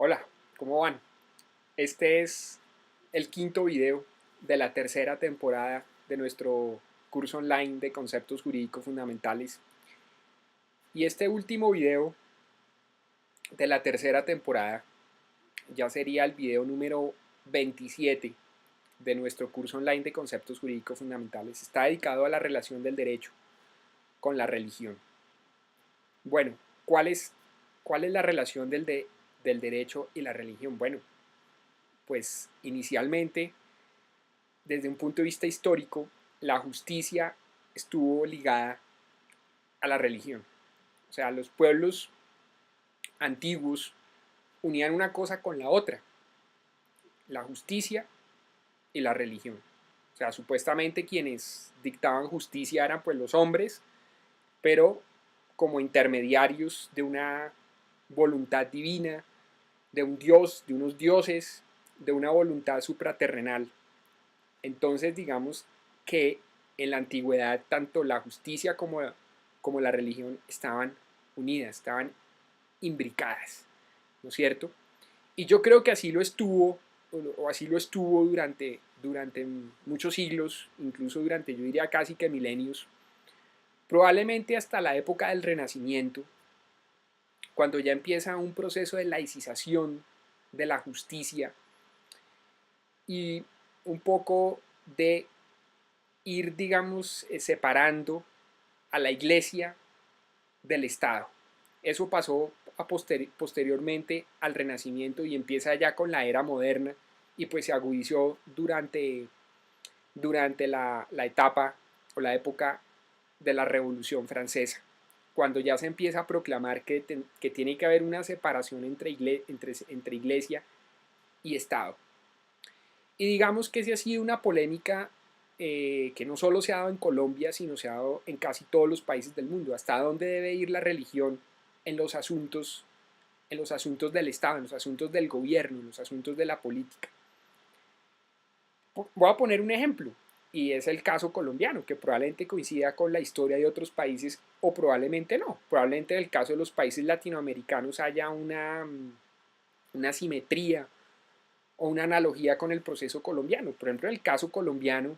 Hola, ¿cómo van? Este es el quinto video de la tercera temporada de nuestro curso online de conceptos jurídicos fundamentales. Y este último video de la tercera temporada ya sería el video número 27 de nuestro curso online de conceptos jurídicos fundamentales. Está dedicado a la relación del derecho con la religión. Bueno, ¿cuál es la relación del derecho y la religión? Bueno, pues inicialmente desde un punto de vista histórico, la justicia estuvo ligada a la religión. O sea, los pueblos antiguos unían una cosa con la otra, la justicia y la religión. O sea, supuestamente quienes dictaban justicia eran pues los hombres, pero como intermediarios de una voluntad divina, de un dios, de unos dioses, de una voluntad supraterrenal. Entonces, digamos que en la antigüedad tanto la justicia como la religión estaban unidas, estaban imbricadas, ¿no es cierto? Y yo creo que así lo estuvo, o así lo estuvo durante muchos siglos, incluso durante, yo diría, casi que milenios, probablemente hasta la época del Renacimiento, cuando ya empieza un proceso de laicización de la justicia y un poco de ir, digamos, separando a la iglesia del Estado. Eso pasó posteriormente al Renacimiento y empieza ya con la era moderna y pues se agudizó durante la etapa o la época de la Revolución Francesa, cuando ya se empieza a proclamar que tiene que haber una separación entre iglesia y Estado. Y digamos que esa ha sido una polémica que no solo se ha dado en Colombia, sino se ha dado en casi todos los países del mundo. ¿Hasta dónde debe ir la religión en los asuntos del Estado, en los asuntos del gobierno, en los asuntos de la política? Voy a poner un ejemplo, y es el caso colombiano, que probablemente coincida con la historia de otros países o probablemente no. Probablemente en el caso de los países latinoamericanos haya una simetría o una analogía con el proceso colombiano. Por ejemplo, en el caso colombiano,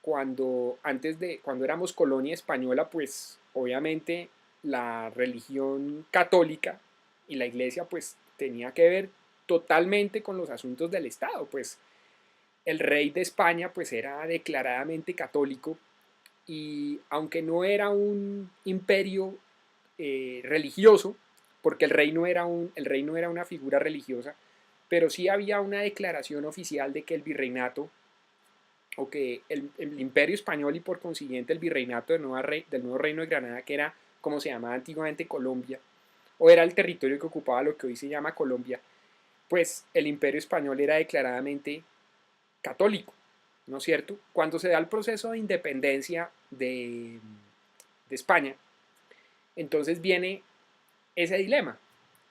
cuando éramos colonia española, pues obviamente la religión católica y la iglesia pues tenía que ver totalmente con los asuntos del Estado, pues el rey de España pues era declaradamente católico y aunque no era un imperio religioso, porque el rey no era una figura religiosa, pero sí había una declaración oficial de que el virreinato o que el imperio español y por consiguiente el virreinato del nuevo reino de Granada, que era como se llamaba antiguamente Colombia, o era el territorio que ocupaba lo que hoy se llama Colombia, pues el imperio español era declaradamente católico, ¿no es cierto? Cuando se da el proceso de independencia de España, entonces viene ese dilema.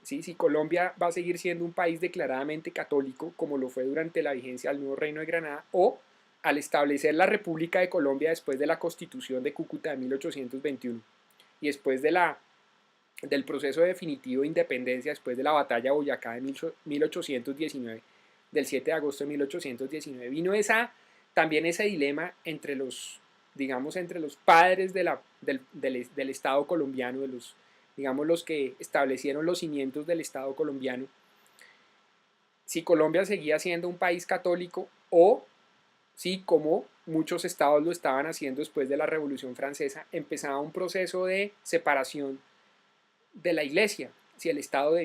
¿Sí? Si Colombia va a seguir siendo un país declaradamente católico, como lo fue durante la vigencia del nuevo Reino de Granada, o al establecer la República de Colombia después de la Constitución de Cúcuta de 1821 y después del proceso definitivo de independencia, después de la batalla de Boyacá de 1819, del 7 de agosto de 1819, vino también ese dilema entre entre los padres del Estado colombiano, digamos, los que establecieron los cimientos del Estado colombiano, si Colombia seguía siendo un país católico o si, como muchos estados lo estaban haciendo después de la Revolución Francesa, empezaba un proceso de separación de la iglesia, si el Estado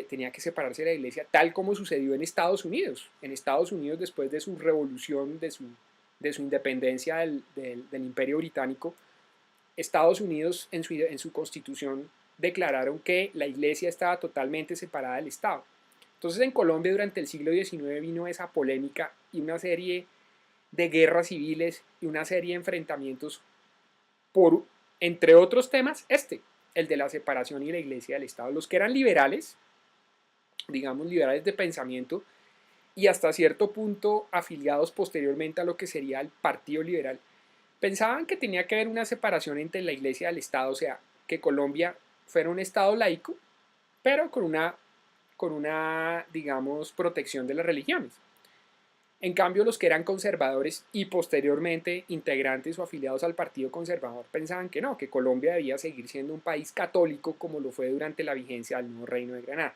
tenía que separarse de la iglesia, tal como sucedió en Estados Unidos. En Estados Unidos, después de su revolución, de su independencia del Imperio Británico, Estados Unidos en su constitución declararon que la iglesia estaba totalmente separada del Estado. Entonces en Colombia durante el siglo XIX vino esa polémica y una serie de guerras civiles y una serie de enfrentamientos por, entre otros temas, el de la separación y la iglesia del Estado. Los que eran liberales, digamos liberales de pensamiento y hasta cierto punto afiliados posteriormente a lo que sería el Partido Liberal, pensaban que tenía que haber una separación entre la iglesia y el Estado, o sea, que Colombia fuera un Estado laico, pero con una, digamos, protección de las religiones. En cambio, los que eran conservadores y posteriormente integrantes o afiliados al Partido Conservador pensaban que no, que Colombia debía seguir siendo un país católico como lo fue durante la vigencia del nuevo Reino de Granada.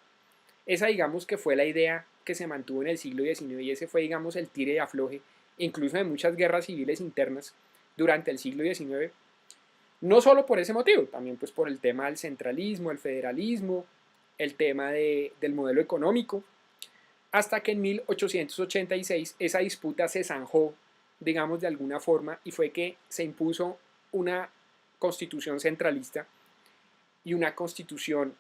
Esa, digamos, que fue la idea que se mantuvo en el siglo XIX y ese fue, digamos, el tire y afloje, incluso de muchas guerras civiles internas durante el siglo XIX. No solo por ese motivo, también pues por el tema del centralismo, el federalismo, el tema del modelo económico, hasta que en 1886 esa disputa se zanjó, digamos, de alguna forma, y fue que se impuso una constitución centralista y una constitución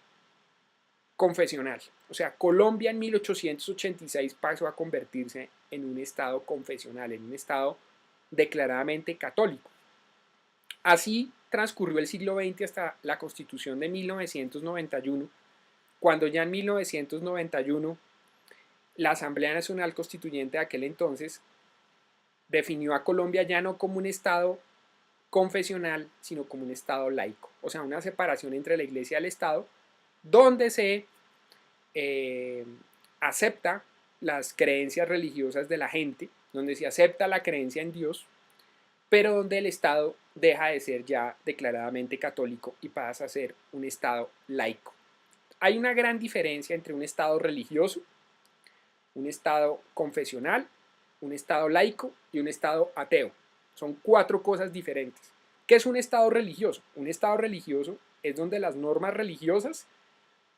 confesional. O sea, Colombia en 1886 pasó a convertirse en un estado confesional, en un estado declaradamente católico. Así transcurrió el siglo XX hasta la constitución de 1991, cuando ya en 1991 la Asamblea Nacional Constituyente de aquel entonces definió a Colombia ya no como un estado confesional, sino como un estado laico. O sea, una separación entre la iglesia y el estado, donde se acepta las creencias religiosas de la gente, donde se acepta la creencia en Dios, pero donde el Estado deja de ser ya declaradamente católico y pasa a ser un Estado laico. Hay una gran diferencia entre un Estado religioso, un Estado confesional, un Estado laico y un Estado ateo. Son cuatro cosas diferentes. ¿Qué es un Estado religioso? Un Estado religioso es donde las normas religiosas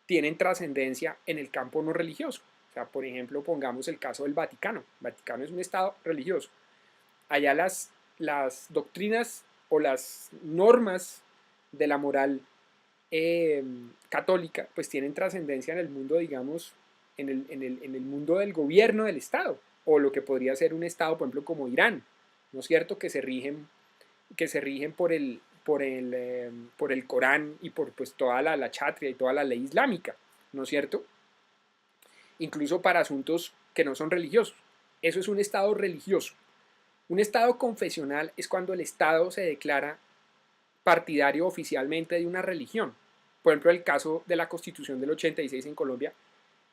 tienen trascendencia en el campo no religioso. O sea, por ejemplo, pongamos el caso del Vaticano. El Vaticano es un Estado religioso. Allá las doctrinas o las normas de la moral católica pues tienen trascendencia en el mundo, digamos, en el mundo del gobierno del Estado, o lo que podría ser un Estado, por ejemplo, como Irán, ¿no es cierto?, que se rigen por el Corán y por pues, toda la chatria y toda la ley islámica, ¿no es cierto? Incluso para asuntos que no son religiosos. Eso es un Estado religioso. Un Estado confesional es cuando el Estado se declara partidario oficialmente de una religión. Por ejemplo, el caso de la Constitución del 86 en Colombia.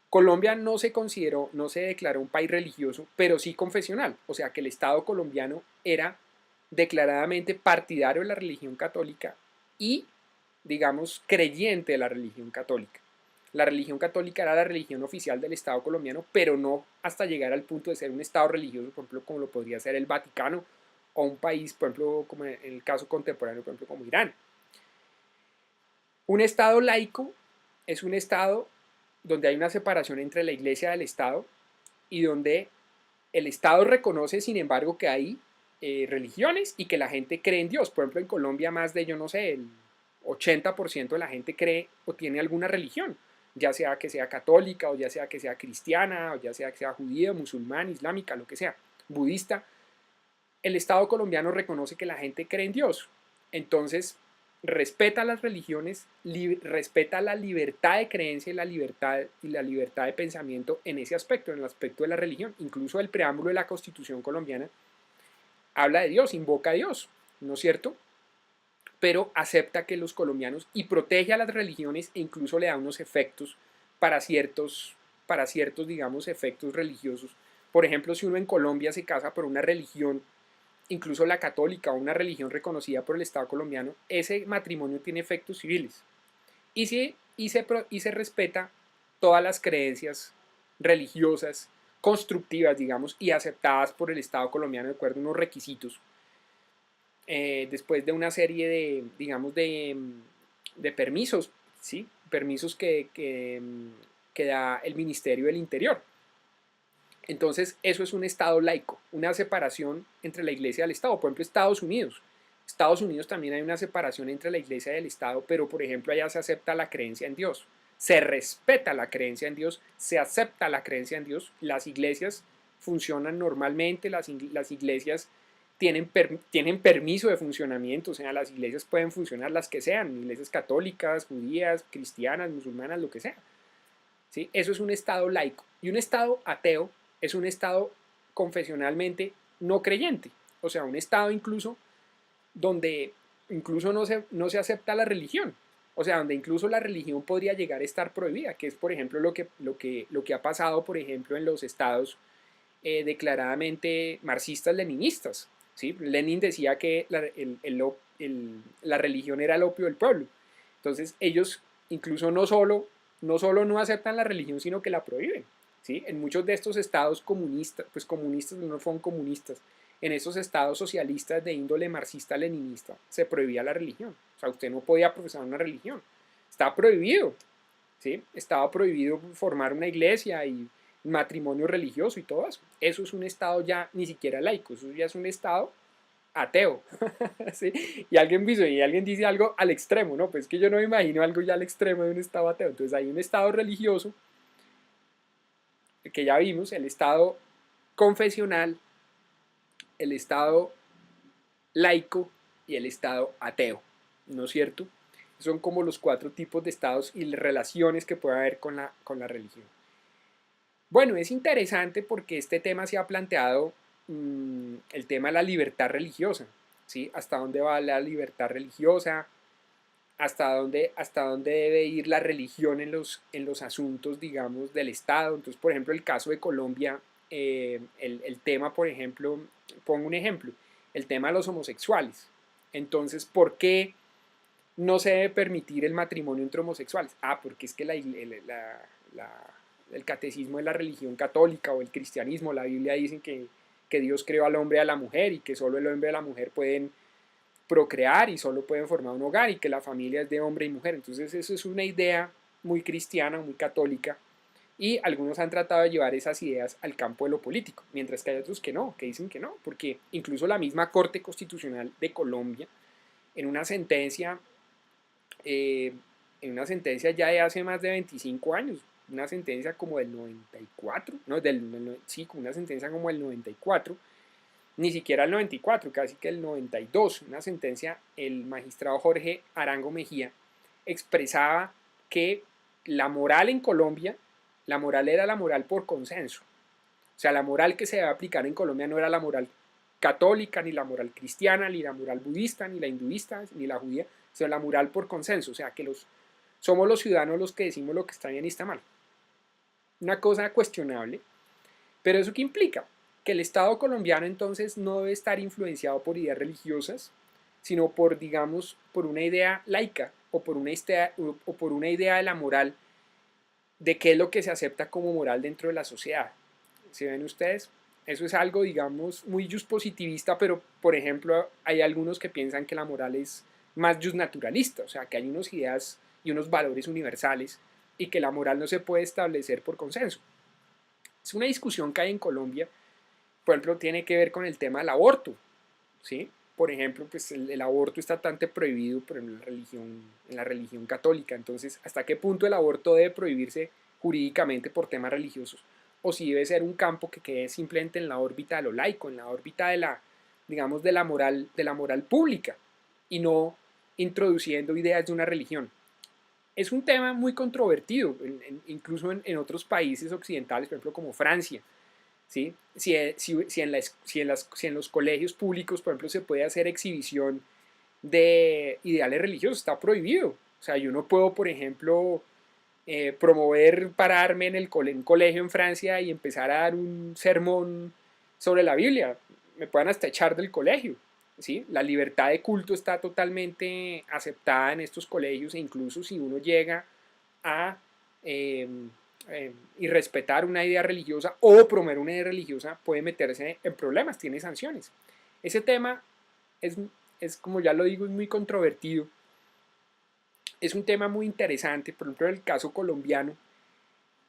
Colombia no se consideró, no se declaró un país religioso, pero sí confesional. O sea que el Estado colombiano era declaradamente partidario de la religión católica y, digamos, creyente de la religión católica. La religión católica era la religión oficial del Estado colombiano, pero no hasta llegar al punto de ser un Estado religioso, por ejemplo, como lo podría ser el Vaticano, o un país, por ejemplo, como en el caso contemporáneo, por ejemplo, como Irán. Un Estado laico es un Estado donde hay una separación entre la Iglesia y el Estado y donde el Estado reconoce, sin embargo, que hay religiones y que la gente cree en Dios. Por ejemplo, en Colombia más de, yo no sé, el 80% de la gente cree o tiene alguna religión, ya sea que sea católica o ya sea que sea cristiana o ya sea que sea judía, musulmán, islámica, lo que sea, budista. El Estado colombiano reconoce que la gente cree en Dios. Entonces, respeta las religiones, respeta la libertad de creencia y la libertad de pensamiento en ese aspecto, en el aspecto de la religión. Incluso el preámbulo de la Constitución colombiana habla de Dios, invoca a Dios, ¿no es cierto? Pero acepta que los colombianos y protege a las religiones e incluso le da unos efectos para ciertos, digamos, efectos religiosos. Por ejemplo, si uno en Colombia se casa por una religión, incluso la católica o una religión reconocida por el Estado colombiano, ese matrimonio tiene efectos civiles y se respeta todas las creencias religiosas constructivas, digamos, y aceptadas por el Estado colombiano de acuerdo a unos requisitos, después de una serie de, digamos, de permisos, ¿sí? Permisos que da el Ministerio del Interior. Entonces, eso es un Estado laico, una separación entre la Iglesia y el Estado. Por ejemplo, Estados Unidos. Estados Unidos también hay una separación entre la Iglesia y el Estado, pero por ejemplo allá se acepta la creencia en Dios, se respeta la creencia en Dios, se acepta la creencia en Dios. Las iglesias funcionan normalmente, las iglesias tienen permiso de funcionamiento, o sea, las iglesias pueden funcionar las que sean, iglesias católicas, judías, cristianas, musulmanas, lo que sea. ¿Sí? Eso es un Estado laico. Y un Estado ateo es un Estado confesionalmente no creyente, o sea, un Estado incluso donde incluso no se acepta la religión. O sea, donde incluso la religión podría llegar a estar prohibida, que es, por ejemplo, lo que ha pasado, por ejemplo, en los estados declaradamente marxistas-leninistas. ¿Sí? Lenin decía que la religión era el opio del pueblo. Entonces, ellos incluso no solo no aceptan la religión, sino que la prohíben. ¿Sí? En muchos de estos estados comunistas, pues comunistas no fueron comunistas, en esos estados socialistas de índole marxista-leninista se prohibía la religión. O sea, usted no podía profesar una religión. Estaba prohibido. ¿Sí? Estaba prohibido formar una iglesia y matrimonio religioso y todo eso. Eso es un estado ya ni siquiera laico, eso ya es un estado ateo. ¿Sí? Y alguien dice algo al extremo, ¿no? Pues que yo no me imagino algo ya al extremo de un estado ateo. Entonces hay un estado religioso, que ya vimos, el estado confesional, el estado laico y el estado ateo, ¿no es cierto? Son como los 4 tipos de estados y relaciones que puede haber con la religión. Bueno, es interesante porque este tema se ha planteado, el tema de la libertad religiosa, ¿sí? ¿Hasta dónde va la libertad religiosa? ¿Hasta dónde debe ir la religión en los asuntos, digamos, del Estado? Entonces, por ejemplo, el caso de Colombia, el tema, por ejemplo, pongo un ejemplo, el tema de los homosexuales. Entonces, ¿por qué no se debe permitir el matrimonio entre homosexuales? Porque es que el catecismo de la religión católica o el cristianismo, la Biblia dicen que Dios creó al hombre y a la mujer y que solo el hombre y la mujer pueden procrear y solo pueden formar un hogar y que la familia es de hombre y mujer. Entonces eso es una idea muy cristiana, muy católica, y algunos han tratado de llevar esas ideas al campo de lo político, mientras que hay otros que no, que dicen que no, porque incluso la misma Corte Constitucional de Colombia, en una sentencia, eh, ya de hace más de 25 años, una sentencia como del 94, no, sí, una sentencia como del 94, ni siquiera el 94, casi que el 92, una sentencia, el magistrado Jorge Arango Mejía expresaba que la moral en Colombia, la moral era la moral por consenso. O sea, la moral que se debe aplicar en Colombia no era la moral católica, ni la moral cristiana, ni la moral budista, ni la hinduista, ni la judía, sino la moral por consenso. O sea, que somos los ciudadanos los que decimos lo que está bien y está mal. Una cosa cuestionable, pero ¿eso qué implica? Que el Estado colombiano entonces no debe estar influenciado por ideas religiosas, sino por, digamos, por una idea laica o por una idea de la moral, de qué es lo que se acepta como moral dentro de la sociedad. ¿Sí ven ustedes? Eso es algo, digamos, muy positivista, pero, por ejemplo, hay algunos que piensan que la moral es más naturalista, o sea, que hay unas ideas y unos valores universales y que la moral no se puede establecer por consenso. Es una discusión que hay en Colombia, por ejemplo, tiene que ver con el tema del aborto, ¿sí? Por ejemplo, pues el aborto está tan prohibido por en la religión católica. Entonces, ¿hasta qué punto el aborto debe prohibirse jurídicamente por temas religiosos? O si debe ser un campo que quede simplemente en la órbita de lo laico, en la órbita digamos, de la moral pública, y no introduciendo ideas de una religión. Es un tema muy controvertido, incluso en otros países occidentales, por ejemplo, como Francia. ¿Sí? Si en los colegios públicos, por ejemplo, se puede hacer exhibición de ideales religiosos, está prohibido. O sea, yo no puedo, por ejemplo, pararme en un colegio en Francia y empezar a dar un sermón sobre la Biblia. Me pueden hasta echar del colegio. ¿Sí? La libertad de culto está totalmente aceptada en estos colegios, e incluso si uno llega a eh, y respetar una idea religiosa o promover una idea religiosa, puede meterse en problemas, tiene sanciones. Ese tema es, como ya lo digo, es muy controvertido. Es un tema muy interesante. Por ejemplo, en el caso colombiano,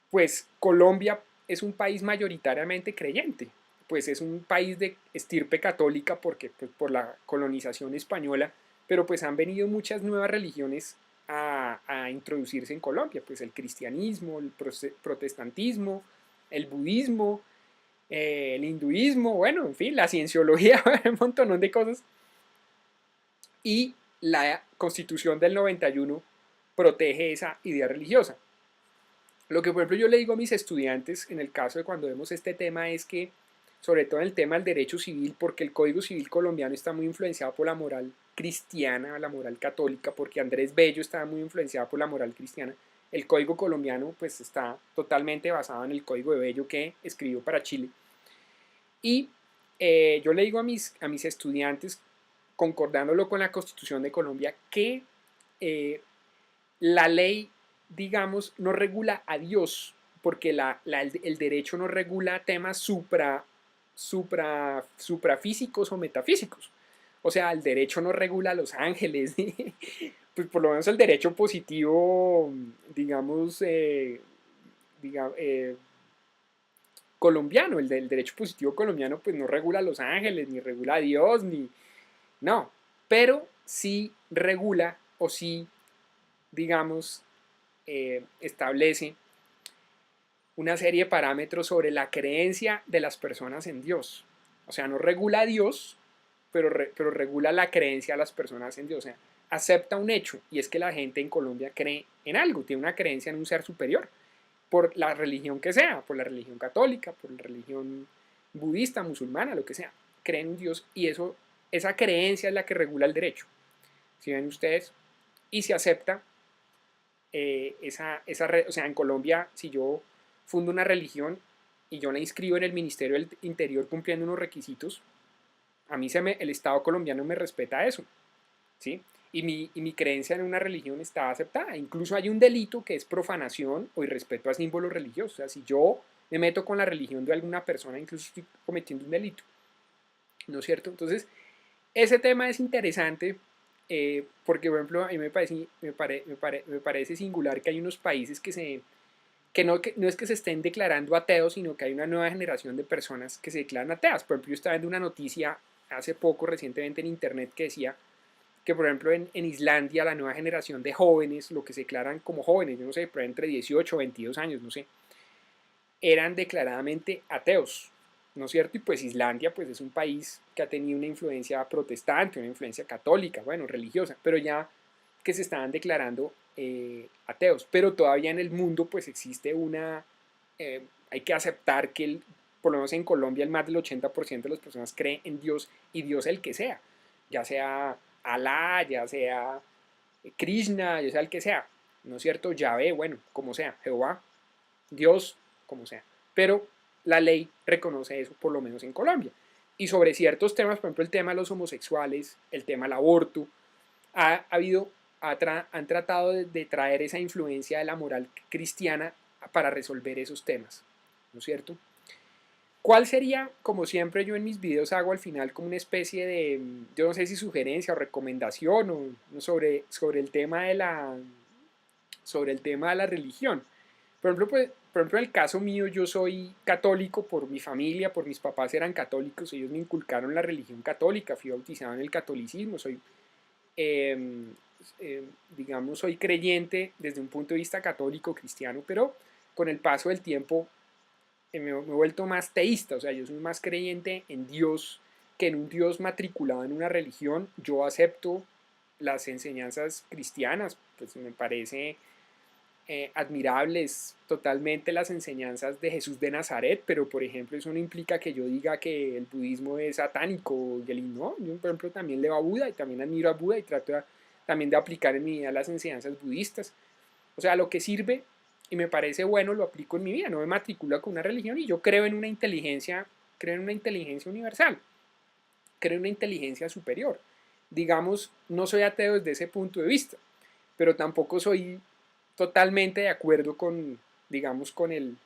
pues Colombia es un país mayoritariamente creyente. Pues es un país de estirpe católica porque pues, por la colonización española, pero pues han venido muchas nuevas religiones a introducirse en Colombia, pues el cristianismo, el protestantismo, el budismo, el hinduismo, bueno, en fin, la cienciología, un montón de cosas. Y la Constitución del 91 protege esa idea religiosa. Lo que, por ejemplo, yo le digo a mis estudiantes en el caso de cuando vemos este tema es que sobre todo en el tema del derecho civil, porque el Código Civil colombiano está muy influenciado por la moral cristiana, la moral católica, porque Andrés Bello estaba muy influenciado por la moral cristiana. El Código colombiano pues está totalmente basado en el Código de Bello que escribió para Chile. Y yo le digo a mis estudiantes, concordándolo con la Constitución de Colombia, que la ley, digamos, no regula a Dios, porque el derecho no regula temas suprafísicos o metafísicos. O sea, el derecho no regula a los ángeles, pues por lo menos el derecho positivo, digamos, colombiano, el del derecho positivo colombiano, pues no regula a los ángeles, ni regula a Dios, ni... No, pero sí regula o sí, digamos, establece una serie de parámetros sobre la creencia de las personas en Dios. O sea, no regula a Dios, pero regula la creencia de las personas en Dios. O sea, acepta un hecho, y es que la gente en Colombia cree en algo, tiene una creencia en un ser superior, por la religión que sea, por la religión católica, por la religión budista, musulmana, lo que sea. Creen en un Dios y esa creencia es la que regula el derecho. Si ven ustedes, y se acepta o sea, en Colombia, si yo fundo una religión y yo la inscribo en el Ministerio del Interior cumpliendo unos requisitos, a mí el Estado colombiano me respeta eso, ¿sí? Y mi creencia en una religión está aceptada. Incluso hay un delito que es profanación o irrespeto a símbolos religiosos. O sea, si yo me meto con la religión de alguna persona, incluso estoy cometiendo un delito, ¿no es cierto? Entonces, ese tema es interesante porque, por ejemplo, a mí me parece singular que hay unos países que no es que se estén declarando ateos, sino que hay una nueva generación de personas que se declaran ateas. Por ejemplo, yo estaba viendo una noticia hace poco, recientemente en internet, que decía que, por ejemplo, en Islandia, la nueva generación de jóvenes, lo que se declaran como jóvenes, yo no sé, pero entre 18 o 22 años, no sé, eran declaradamente ateos, ¿no es cierto? Y pues Islandia pues es un país que ha tenido una influencia protestante, una influencia católica, bueno, religiosa, pero ya que se estaban declarando ateos. Pero todavía en el mundo pues existe hay que aceptar que por lo menos en Colombia el más del 80% de las personas cree en Dios y Dios el que sea, ya sea Alá, ya sea Krishna, ya sea el que sea, ¿no es cierto? Yahvé, bueno, como sea, Jehová, Dios, como sea. Pero la ley reconoce eso, por lo menos en Colombia. Y sobre ciertos temas, por ejemplo, el tema de los homosexuales, el tema del aborto, han tratado de traer esa influencia de la moral cristiana para resolver esos temas, ¿no es cierto? ¿Cuál sería, como siempre yo en mis videos hago al final como una especie de, yo no sé si sugerencia o recomendación sobre el tema sobre el tema de la religión? Por ejemplo, por ejemplo, en el caso mío, yo soy católico por mi familia, por mis papás eran católicos, ellos me inculcaron la religión católica, fui bautizado en el catolicismo, eh, digamos, soy creyente desde un punto de vista católico, cristiano, pero con el paso del tiempo me he vuelto más teísta, o sea, yo soy más creyente en Dios que en un Dios matriculado en una religión. Yo acepto las enseñanzas cristianas, pues me parece admirables totalmente las enseñanzas de Jesús de Nazaret, pero por ejemplo eso no implica que yo diga que el budismo es satánico y el no, yo por ejemplo también leo a Buda y también admiro a Buda y también de aplicar en mi vida las enseñanzas budistas. O sea, lo que sirve y me parece bueno lo aplico en mi vida, no me matriculo con una religión y yo creo en una inteligencia universal, creo en una inteligencia superior. Digamos, no soy ateo desde ese punto de vista, pero tampoco soy totalmente de acuerdo digamos, podríamos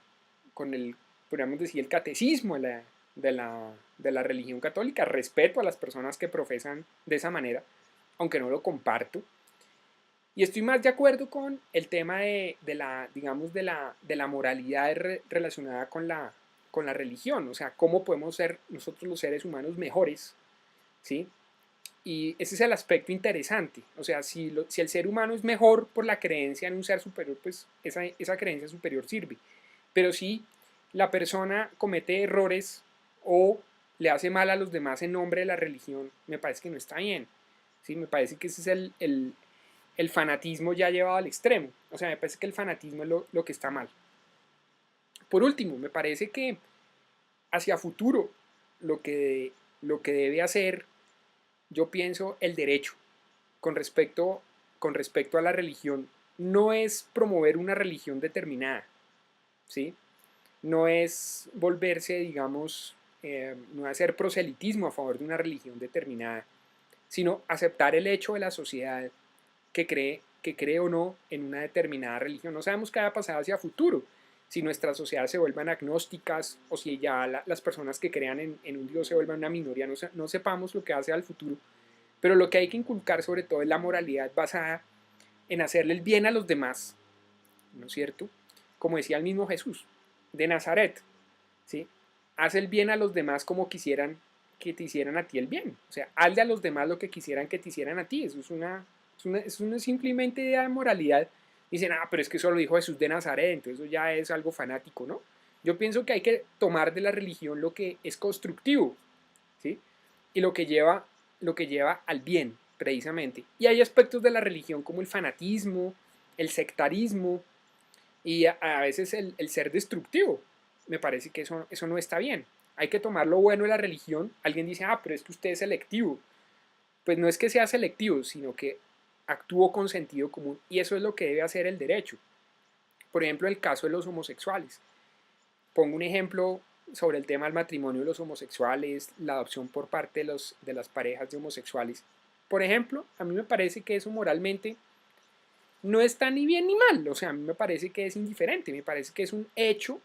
decir, el catecismo de la religión católica. Respeto a las personas que profesan de esa manera, aunque no lo comparto. Y estoy más de acuerdo con el tema digamos, de la moralidad relacionada con la religión. O sea, cómo podemos ser nosotros los seres humanos mejores, ¿sí? Y ese es el aspecto interesante. O sea, si el ser humano es mejor por la creencia en un ser superior, pues esa creencia superior sirve. Pero si la persona comete errores o le hace mal a los demás en nombre de la religión, me parece que no está bien. ¿Sí? Me parece que ese es el fanatismo ya llevado al extremo. O sea, me parece que el fanatismo es lo que está mal. Por último, me parece que hacia futuro lo que, lo que debe hacer, yo pienso, el derecho con respecto, con respecto a la religión, no es promover una religión determinada, ¿sí? No es volverse, digamos, no hacer proselitismo a favor de una religión determinada, sino aceptar el hecho de la sociedad que cree o no en una determinada religión. No sabemos qué va a pasar hacia futuro, si nuestras sociedades se vuelvan agnósticas o si ya las personas que crean en un Dios se vuelvan una minoría, no sepamos lo que hace al futuro, pero lo que hay que inculcar sobre todo es la moralidad basada en hacerle el bien a los demás, ¿no es cierto? Como decía el mismo Jesús de Nazaret, ¿sí? Haz el bien a los demás como quisieran que te hicieran a ti el bien. O sea, hazle a los demás lo que quisieran que te hicieran a ti. Eso es una simplemente idea de moralidad. Dicen, ah, pero es que eso lo dijo Jesús de Nazaret, entonces eso ya es algo fanático, ¿no? Yo pienso que hay que tomar de la religión lo que es constructivo, ¿sí? Y lo que lleva al bien, precisamente. Y hay aspectos de la religión como el fanatismo, el sectarismo, y a veces el ser destructivo. Me parece que eso no está bien. Hay que tomar lo bueno de la religión. Alguien dice, ah, pero es que usted es selectivo. Pues no es que sea selectivo, sino que actúo con sentido común. Y eso es lo que debe hacer el derecho. Por ejemplo, el caso de los homosexuales. Pongo un ejemplo sobre el tema del matrimonio de los homosexuales, la adopción por parte de las parejas de homosexuales. Por ejemplo, a mí me parece que eso moralmente no está ni bien ni mal, o sea, a mí me parece que es indiferente, me parece que es un hecho,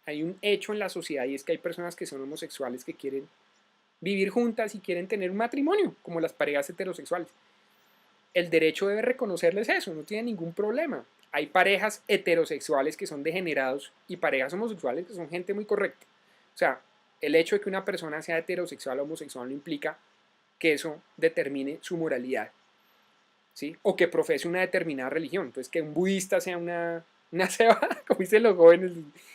hay un hecho en la sociedad y es que hay personas que son homosexuales que quieren vivir juntas y quieren tener un matrimonio, como las parejas heterosexuales. El derecho debe reconocerles eso, no tiene ningún problema. Hay parejas heterosexuales que son degenerados y parejas homosexuales que son gente muy correcta. O sea, el hecho de que una persona sea heterosexual o homosexual no implica que eso determine su moralidad. ¿Sí? O que profese una determinada religión. Entonces, que un budista sea una cebada, como dicen los jóvenes,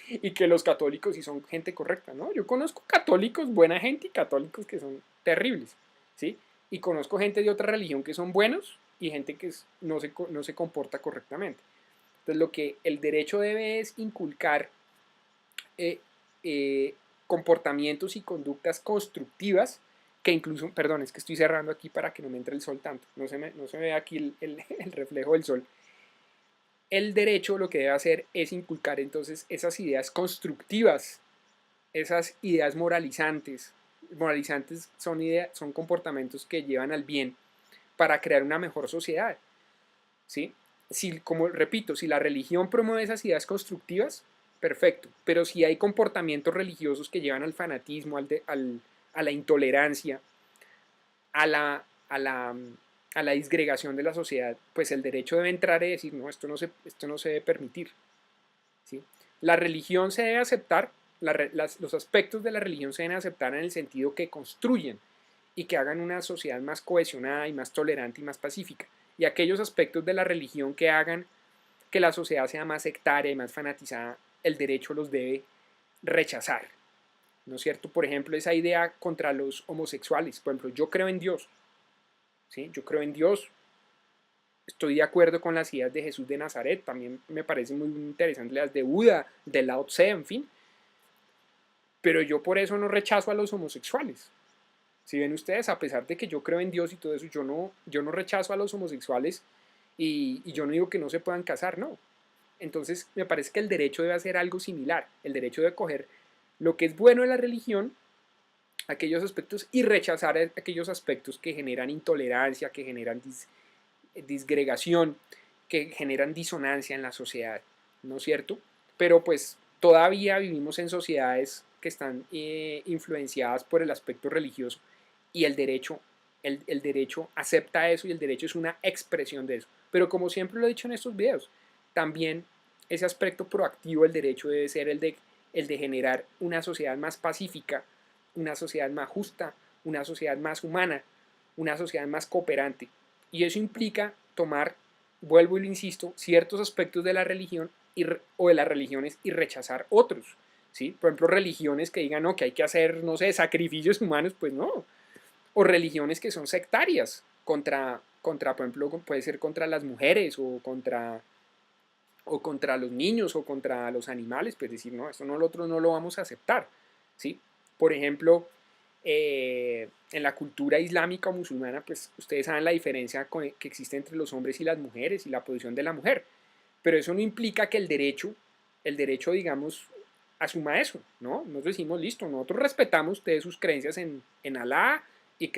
y que los católicos sí son gente correcta, ¿no? Yo conozco católicos, buena gente, y católicos que son terribles, ¿sí? Y conozco gente de otra religión que son buenos y gente que no se comporta correctamente. Entonces, lo que el derecho debe es inculcar eh, comportamientos y conductas constructivas que incluso, perdón, es que estoy cerrando aquí para que no me entre el sol tanto, no se me ve aquí el reflejo del sol. El derecho lo que debe hacer es inculcar entonces esas ideas constructivas, esas ideas moralizantes. Moralizantes son comportamientos que llevan al bien para crear una mejor sociedad. ¿Sí? Si, como repito, si la religión promueve esas ideas constructivas, perfecto. Pero si hay comportamientos religiosos que llevan al fanatismo, a la intolerancia, a a la disgregación de la sociedad, pues el derecho debe entrar y decir, no, esto no se debe permitir. ¿Sí? La religión se debe aceptar, los aspectos de la religión se deben aceptar en el sentido que construyen y que hagan una sociedad más cohesionada y más tolerante y más pacífica. Y aquellos aspectos de la religión que hagan que la sociedad sea más sectaria y más fanatizada, el derecho los debe rechazar. ¿No es cierto? Por ejemplo, esa idea contra los homosexuales. Por ejemplo, yo creo en Dios. ¿Sí? Yo creo en Dios. Estoy de acuerdo con las ideas de Jesús de Nazaret. También me parecen muy interesantes las de Buda, de Lao Tse, en fin. Pero yo por eso no rechazo a los homosexuales. Si ven ustedes, a pesar de que yo creo en Dios y todo eso, yo no rechazo a los homosexuales y yo no digo que no se puedan casar, no. Entonces, me parece que el derecho debe hacer algo similar. El derecho de coger lo que es bueno de la religión, aquellos aspectos, y rechazar aquellos aspectos que generan intolerancia, que generan disgregación, que generan disonancia en la sociedad, ¿no es cierto? Pero pues todavía vivimos en sociedades que están influenciadas por el aspecto religioso y el derecho acepta eso y el derecho es una expresión de eso. Pero como siempre lo he dicho en estos videos, también ese aspecto proactivo del derecho debe ser el de generar una sociedad más pacífica, una sociedad más justa, una sociedad más humana, una sociedad más cooperante. Y eso implica tomar, vuelvo y lo insisto, ciertos aspectos de la religión o de las religiones y rechazar otros. ¿Sí? Por ejemplo, religiones que digan no, que hay que hacer, no sé, sacrificios humanos, pues no. O religiones que son sectarias por ejemplo, puede ser contra las mujeres o contra los niños o contra los animales, pues decir, no, esto nosotros no lo vamos a aceptar. ¿Sí? Por ejemplo, en la cultura islámica o musulmana, pues ustedes saben la diferencia que existe entre los hombres y las mujeres y la posición de la mujer. Pero eso no implica que el derecho, digamos, asuma eso, ¿no? Nosotros decimos, listo, nosotros respetamos ustedes sus creencias en Alá y,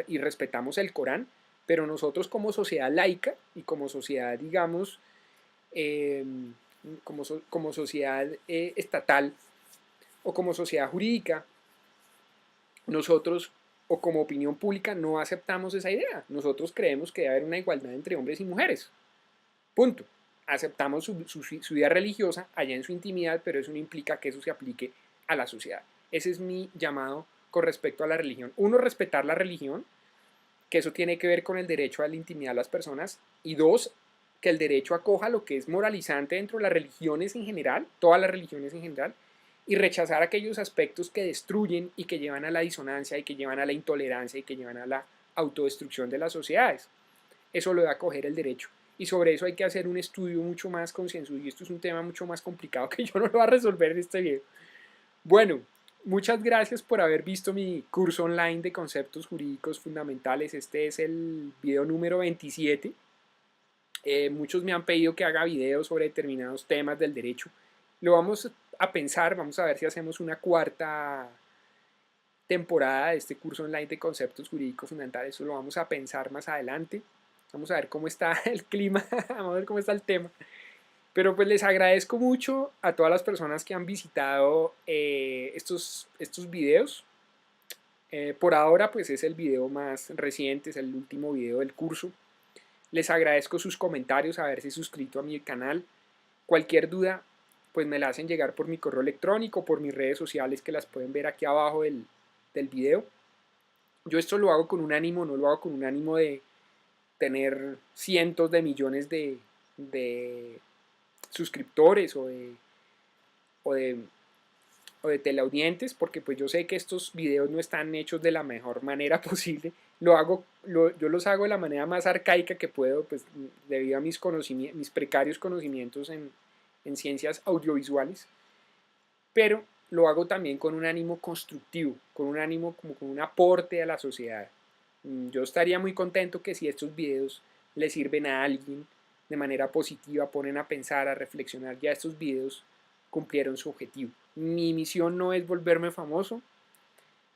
y respetamos el Corán, pero nosotros como sociedad laica y como sociedad, digamos, eh, como sociedad estatal o como sociedad jurídica, nosotros o como opinión pública no aceptamos esa idea. Nosotros creemos que debe haber una igualdad entre hombres y mujeres. Punto. Aceptamos su vida religiosa allá en su intimidad, pero eso no implica que eso se aplique a la sociedad. Ese es mi llamado con respecto a la religión. Uno, respetar la religión, que eso tiene que ver con el derecho a la intimidad de las personas. Y dos, que el derecho acoja lo que es moralizante dentro de las religiones en general, todas las religiones en general, y rechazar aquellos aspectos que destruyen y que llevan a la disonancia y que llevan a la intolerancia y que llevan a la autodestrucción de las sociedades. Eso lo debe acoger el derecho. Y sobre eso hay que hacer un estudio mucho más concienzudo. Y esto es un tema mucho más complicado que yo no lo voy a resolver en este video. Bueno, muchas gracias por haber visto mi curso online de conceptos jurídicos fundamentales. Este es el video número 27. Muchos me han pedido que haga videos sobre determinados temas del derecho. Lo vamos a pensar, vamos a ver si hacemos una cuarta temporada de este curso online de conceptos jurídicos fundamentales. Eso lo vamos a pensar más adelante. Vamos a ver cómo está el clima, vamos a ver cómo está el tema. Pero pues les agradezco mucho a todas las personas que han visitado estos videos. Por ahora pues es el video más reciente, es el último video del curso. Les agradezco sus comentarios, haberse suscrito a mi canal. Cualquier duda pues me la hacen llegar por mi correo electrónico, por mis redes sociales que las pueden ver aquí abajo del video. Yo esto lo hago con un ánimo, no lo hago con un ánimo de tener cientos de millones de suscriptores o de teleaudientes, porque pues yo sé que estos videos no están hechos de la mejor manera posible. Yo los hago de la manera más arcaica que puedo, pues debido a mis precarios conocimientos en ciencias audiovisuales, pero lo hago también con un ánimo constructivo, con un ánimo como con un aporte a la sociedad. Yo estaría muy contento que si estos videos le sirven a alguien de manera positiva, ponen a pensar, a reflexionar, ya estos videos cumplieron su objetivo. Mi misión no es volverme famoso,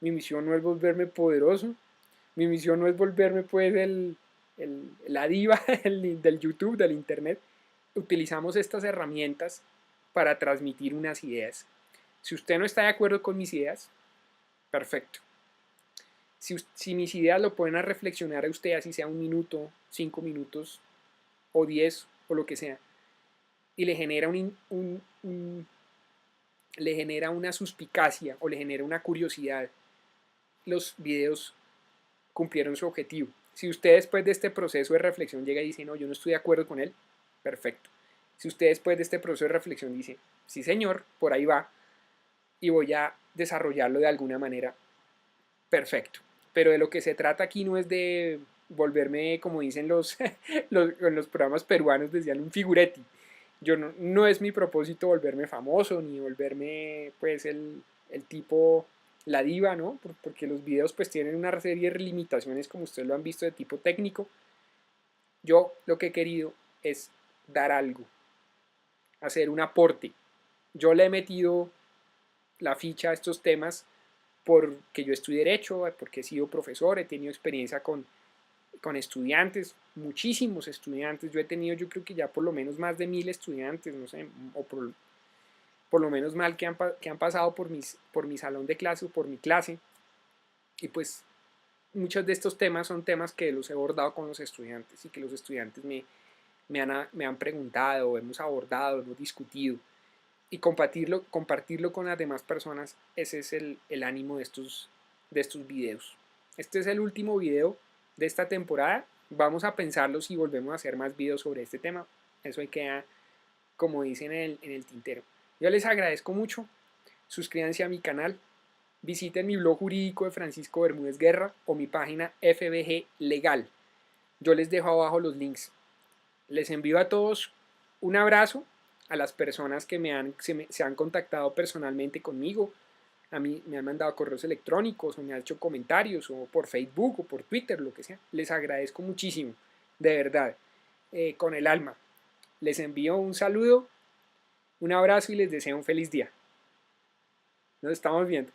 mi misión no es volverme poderoso, mi misión no es volverme pues la diva del YouTube, del internet. Utilizamos estas herramientas para transmitir unas ideas. Si usted no está de acuerdo con mis ideas, perfecto. Si mis ideas lo ponen a reflexionar a usted, así sea un minuto, 5 minutos o 10 o lo que sea, y le genera le genera una suspicacia o le genera una curiosidad, los videos cumplieron su objetivo. Si usted después de este proceso de reflexión llega y dice, no, yo no estoy de acuerdo con él, perfecto. Si usted después de este proceso de reflexión dice, sí señor, por ahí va, y voy a desarrollarlo de alguna manera, perfecto. Pero de lo que se trata aquí no es de volverme, como dicen en los programas peruanos, decían un figuretti. No es mi propósito volverme famoso, ni volverme pues el tipo, la diva, ¿no? Porque los videos pues tienen una serie de limitaciones, como ustedes lo han visto, de tipo técnico. Yo lo que he querido es dar algo, hacer un aporte. Yo le he metido la ficha a estos temas porque yo estudié Derecho, porque he sido profesor, he tenido experiencia con estudiantes, muchísimos estudiantes. Yo he tenido, yo creo que ya por lo menos más de 1000 estudiantes, no sé, o por lo menos mal que han pasado por mi salón de clase o por mi clase. Y pues muchos de estos temas son temas que los he abordado con los estudiantes y que los estudiantes me han preguntado, hemos abordado, hemos discutido. Y compartirlo con las demás personas, ese es el ánimo de estos videos. Este es el último video de esta temporada. Vamos a pensarlo si volvemos a hacer más videos sobre este tema. Eso ahí queda, como dicen en el tintero. Yo les agradezco mucho. Suscríbanse a mi canal. Visiten mi blog jurídico de Francisco Bermúdez Guerra o mi página FBG Legal. Yo les dejo abajo los links. Les envío a todos un abrazo, a las personas que se han contactado personalmente conmigo, A mí me han mandado correos electrónicos o me han hecho comentarios o por Facebook o por Twitter, lo que sea. Les agradezco muchísimo, de verdad, con el alma. Les envío un saludo, un abrazo y les deseo un feliz día. Nos estamos viendo.